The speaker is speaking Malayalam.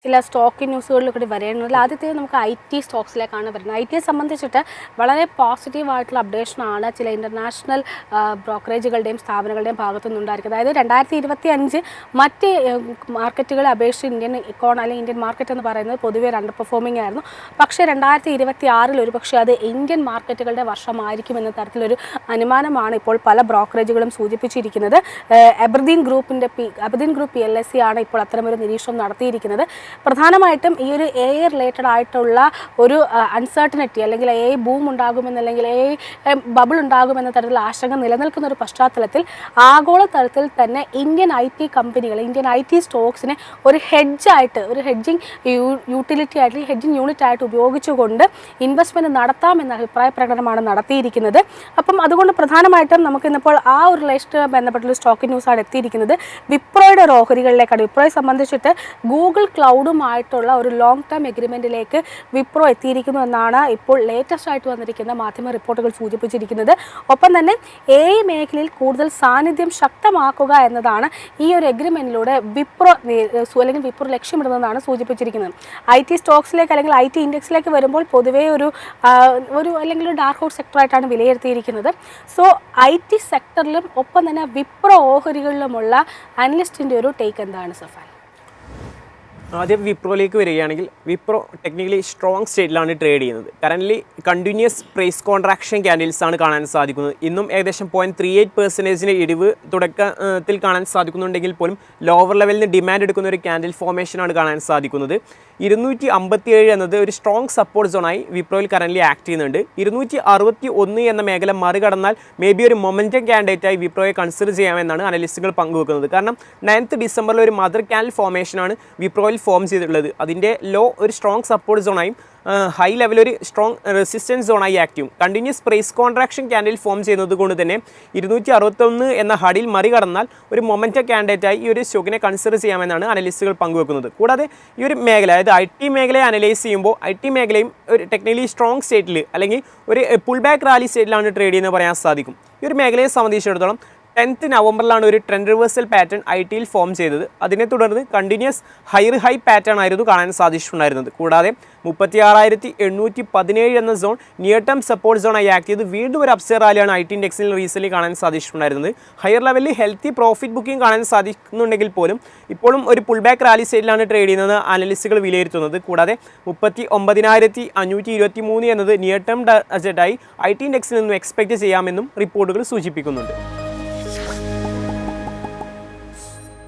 ചില സ്റ്റോക്ക് ന്യൂസുകളിൽ കൂടി വരേണ്ടതിൽ ആദ്യത്തെ നമുക്ക് IT സ്റ്റോക്സിലേക്കാണ് വരുന്നത്. IT യെ സംബന്ധിച്ചിട്ട് വളരെ പോസിറ്റീവായിട്ടുള്ള അപ്ഡേഷനാണ് ചില ഇൻ്റർനാഷണൽ ബ്രോക്കറേജുകളുടെയും സ്ഥാപനങ്ങളുടെയും ഭാഗത്തു നിന്നുണ്ടായിരിക്കുന്നത്. അതായത് 2025 മറ്റ് മാർക്കറ്റുകളെ അപേക്ഷിച്ച് ഇന്ത്യൻ മാർക്കറ്റ് എന്ന് പറയുന്നത് പൊതുവെ ഒരു അണ്ടർ പെർഫോമിംഗ് ആയിരുന്നു. പക്ഷേ 2026 ഒരുപക്ഷെ അത് ഇന്ത്യൻ മാർക്കറ്റുകളുടെ വർഷമായിരിക്കുമെന്ന തരത്തിലൊരു അനുമാനമാണ് ഇപ്പോൾ പല ബ്രോക്കറേജുകളും സൂചിപ്പിച്ചിരിക്കുന്നത്. അബർദീൻ ഗ്രൂപ്പ് PLC ആണ് ഇപ്പോൾ അത്തരമൊരു നിരീക്ഷണം നടത്തിയിരിക്കുന്നത്. പ്രധാനമായിട്ടും ഈ ഒരു AI റിലേറ്റഡ് ആയിട്ടുള്ള ഒരു അൺസർട്ടനിറ്റി അല്ലെങ്കിൽ AI ബൂം ഉണ്ടാകുമെന്നല്ലെങ്കിൽ AI ബബിൾ ഉണ്ടാകുമെന്ന തരത്തിൽ ആശങ്ക നിലനിൽക്കുന്ന ഒരു പശ്ചാത്തലത്തിൽ ആഗോള തലത്തിൽ തന്നെ ഇന്ത്യൻ IT കമ്പനികൾ, ഇന്ത്യൻ IT സ്റ്റോക്സിനെ ഒരു ഹെഡ്ജിങ് യൂട്ടിലിറ്റി ആയിട്ട്, ഹെഡ്ജിങ് യൂണിറ്റ് ആയിട്ട് ഉപയോഗിച്ചുകൊണ്ട് ഇൻവെസ്റ്റ്മെൻറ്റ് നടത്താമെന്ന അഭിപ്രായ പ്രകടനമാണ് നടത്തിയിരിക്കുന്നത്. അപ്പം അതുകൊണ്ട് പ്രധാനമായിട്ടും നമുക്കിന്നിപ്പോൾ ആ ഒരു റിലേഷനുമായി ബന്ധപ്പെട്ടൊരു സ്റ്റോക്ക് ന്യൂസാണ് എത്തിയിരിക്കുന്നത്. വിപ്രോയുടെ ഒരു ഓഹരികളിലേക്കാണ്. വിപ്രോയെ സംബന്ധിച്ചിട്ട് ഗൂഗിൾ ക്ലൗഡുമായിട്ടുള്ള ഒരു ലോങ് ടേം എഗ്രിമെൻറ്റിലേക്ക് വിപ്രോ എത്തിയിരിക്കുന്നു എന്നാണ് ഇപ്പോൾ ലേറ്റസ്റ്റ് ആയിട്ട് വന്നിരിക്കുന്ന മാധ്യമ റിപ്പോർട്ടുകൾ സൂചിപ്പിച്ചിരിക്കുന്നത്. ഒപ്പം തന്നെ AI മേഖലയിൽ കൂടുതൽ സാന്നിധ്യം ശക്തമാക്കുക എന്നതാണ് ഈ ഒരു എഗ്രിമെൻറ്റിലൂടെ വിപ്രോ ലക്ഷ്യമിടുന്നതെന്നാണ് സൂചിപ്പിച്ചിരിക്കുന്നത്. IT സ്റ്റോക്സിലേക്ക് അല്ലെങ്കിൽ IT ഇൻഡെക്സിലേക്ക് വരുമ്പോൾ പൊതുവേ ഒരു അല്ലെങ്കിൽ ഒരു ഡാർക്ക് ഹോർസ് സെക്ടറായിട്ടാണ് വിലയിരുത്തിയിരിക്കുന്നത്. സോ IT സെക്ടറിലും ഒപ്പം തന്നെ വിപ്രോ ഓഹരികളിലുമുള്ള അനലിസ്റ്റിൻ്റെ ഒരു ടേക്ക് എന്താണ് സഫാൻ? ആദ്യം വിപ്രോയിലേക്ക് വരികയാണെങ്കിൽ വിപ്രോ ടെക്നിക്കലി സ്ട്രോങ് സ്റ്റേറ്റിലാണ് ട്രേഡ് ചെയ്യുന്നത്. Currently continuous price contraction candles ആണ് കാണാൻ സാധിക്കുന്നത്. ഇന്നും ഏകദേശം 0.38% ഇടിവ് തുടക്കത്തിൽ കാണാൻ സാധിക്കുന്നുണ്ടെങ്കിൽ പോലും ലോവർ ലെവലിൽ നിന്ന് ഡിമാൻഡ് എടുക്കുന്ന ഒരു ക്യാൻഡിൽ ഫോർമേഷനാണ് കാണാൻ സാധിക്കുന്നത്. 257 എന്നത് ഒരു സ്ട്രോങ് സപ്പോർട്ട് സോണായി വിപ്രോയിൽ കറൻ്റ്ലി ആക്ട് ചെയ്യുന്നുണ്ട്. 261 എന്ന മേഖല മറികടന്നാൽ മേ ബി ഒരു മൊമെൻറ്റം ക്യാൻഡിഡേറ്റായി വിപ്രോയെ കൺസിഡർ ചെയ്യാമെന്നാണ് അനലിസ്റ്റുകൾ പങ്കുവെക്കുന്നത്. കാരണം 9th ഡിസംബറിൽ ഒരു മദർ ക്യാൻഡിൽ ഫോർമേഷനാണ് വിപ്രോയിൽ ഫോം ചെയ്തിട്ടുള്ളത്. അതിൻ്റെ ലോ ഒരു സ്ട്രോങ് സപ്പോർട്ട് സോണായും ഹൈ ലെവൽ ഒരു സ്ട്രോങ് റെസിസ്റ്റൻസ് സോണായി ആക്ട് ചെയ്യും. Continuous price contraction candle form ചെയ്യുന്നത് കൊണ്ട് തന്നെ 261 എന്ന ഹഡിൽ മറികടന്നാൽ ഒരു മൊമെൻറ്റം ക്യാൻഡിഡേറ്റായി ഈ ഒരു സ്റ്റോക്കിനെ കൺസിഡർ ചെയ്യാമെന്നാണ് അനലിസ്റ്റുകൾ പങ്കുവെക്കുന്നത്. കൂടാതെ ഈ ഒരു മേഖല, അതായത് IT മേഖലയെ അനലൈസ് ചെയ്യുമ്പോൾ IT മേഖലയും ഒരു ടെക്നിക്കലി സ്ട്രോങ് സ്റ്റേറ്റിൽ അല്ലെങ്കിൽ ഒരു പുൾ ബാക്ക് റാലി സ്റ്റേറ്റിലാണ് ട്രേഡ് ചെയ്യുന്നത് പറയാൻ സാധിക്കും. ഈ ഒരു മേഖലയെ സംബന്ധിച്ചിടത്തോളം 10th നവംബറിലാണ് ഒരു ട്രെൻഡ് റിവേഴ്സൽ പാറ്റേൺ IT-ൽ ഫോം ചെയ്തത്. അതിനെ തുടർന്ന് കണ്ടിന്യൂസ് ഹൈ പാറ്റേൺ ആയിരുന്നു കാണാൻ സാധിച്ചിട്ടുണ്ടായിരുന്നത്. കൂടാതെ 36,817 എന്ന സോൺ നിയർ ടേം സപ്പോർട്ട് സോണായി ആക്ട് ചെയ്ത് വീണ്ടും ഒരു അപ്സൈഡ് റാലിയാണ് IT ഇൻഡെക്സിൽ റീസെൻ്റ്ലി കാണാൻ സാധിച്ചിട്ടുണ്ടായിരുന്നത്. ഹയർ ലെവലിൽ ഹെൽത്തി പ്രോഫിറ്റ് ബുക്കിംഗ് കാണാൻ സാധിക്കുന്നുണ്ടെങ്കിൽ പോലും ഇപ്പോഴും ഒരു പുൾ ബാക്ക് റാലി സ്റ്റേറ്റിലാണ് ട്രേഡ് ചെയ്യുന്നത് അനലിസ്റ്റുകൾ വിലയിരുത്തുന്നത്. കൂടാതെ 39,523 എന്നത് നിയർ ടേം ടാർഗറ്റായി IT ഇൻഡെക്സിൽ നിന്നും എക്സ്പെക്റ്റ് ചെയ്യാമെന്നും റിപ്പോർട്ടുകൾ സൂചിപ്പിക്കുന്നുണ്ട്.